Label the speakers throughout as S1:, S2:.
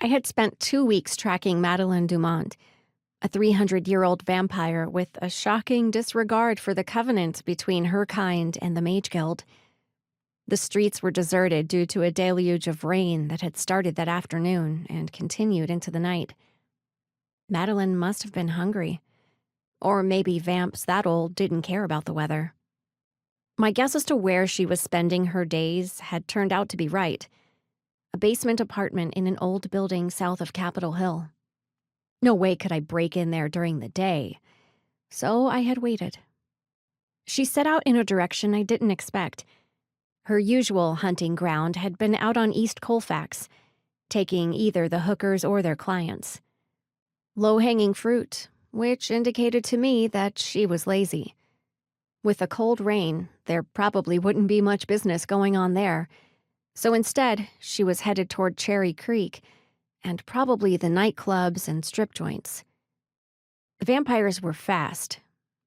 S1: I had spent 2 weeks tracking Madeline Dumont, a 300-year-old vampire with a shocking disregard for the covenant between her kind and the Mage Guild. The streets were deserted due to a deluge of rain that had started that afternoon and continued into the night. Madeline must have been hungry. Or maybe vamps that old didn't care about the weather. My guess as to where she was spending her days had turned out to be right. A basement apartment in an old building south of Capitol Hill. No way could I break in there during the day, so I had waited. She set out in a direction I didn't expect. Her usual hunting ground had been out on East Colfax, taking either the hookers or their clients. Low-hanging fruit, which indicated to me that she was lazy. With a cold rain, there probably wouldn't be much business going on there, so instead she was headed toward Cherry Creek, and probably the nightclubs and strip joints. The vampires were fast,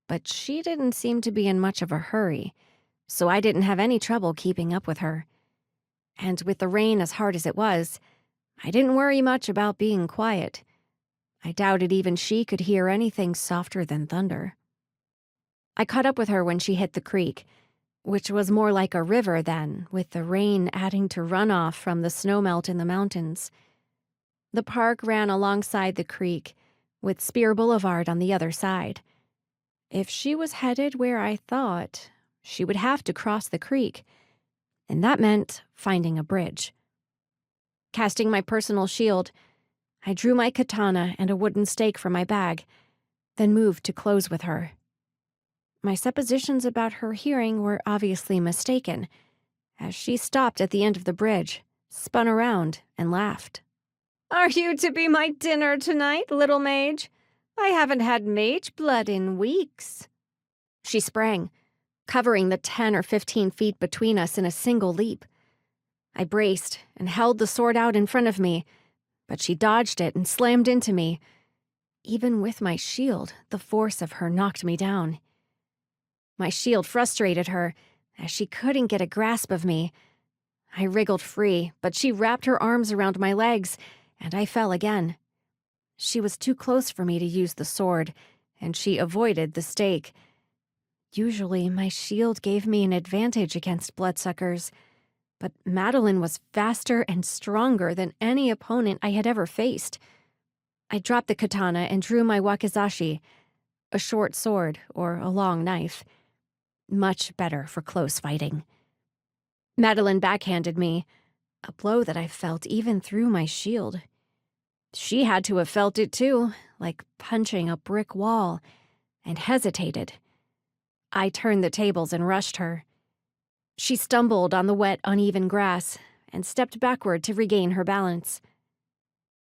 S1: but she didn't seem to be in much of a hurry, so I didn't have any trouble keeping up with her. And with the rain as hard as it was, I didn't worry much about being quiet. I doubted even she could hear anything softer than thunder. I caught up with her when she hit the creek, which was more like a river then, with the rain adding to runoff from the snowmelt in the mountains. The park ran alongside the creek, with Spear Boulevard on the other side. If she was headed where I thought, she would have to cross the creek, and that meant finding a bridge. Casting my personal shield, I drew my katana and a wooden stake from my bag, then moved to close with her. My suppositions about her hearing were obviously mistaken, as she stopped at the end of the bridge, spun around, and laughed. "Are you to be my dinner tonight, little mage? I haven't had mage blood in weeks." She sprang, covering the 10 or 15 feet between us in a single leap. I braced and held the sword out in front of me, but she dodged it and slammed into me. Even with my shield, the force of her knocked me down. My shield frustrated her, as she couldn't get a grasp of me. I wriggled free, but she wrapped her arms around my legs, and I fell again. She was too close for me to use the sword, and she avoided the stake. Usually, my shield gave me an advantage against bloodsuckers, but Madeline was faster and stronger than any opponent I had ever faced. I dropped the katana and drew my wakizashi, a short sword or a long knife. Much better for close fighting. Madeline backhanded me, a blow that I felt even through my shield. She had to have felt it too, like punching a brick wall, and hesitated. I turned the tables and rushed her. She stumbled on the wet, uneven grass and stepped backward to regain her balance.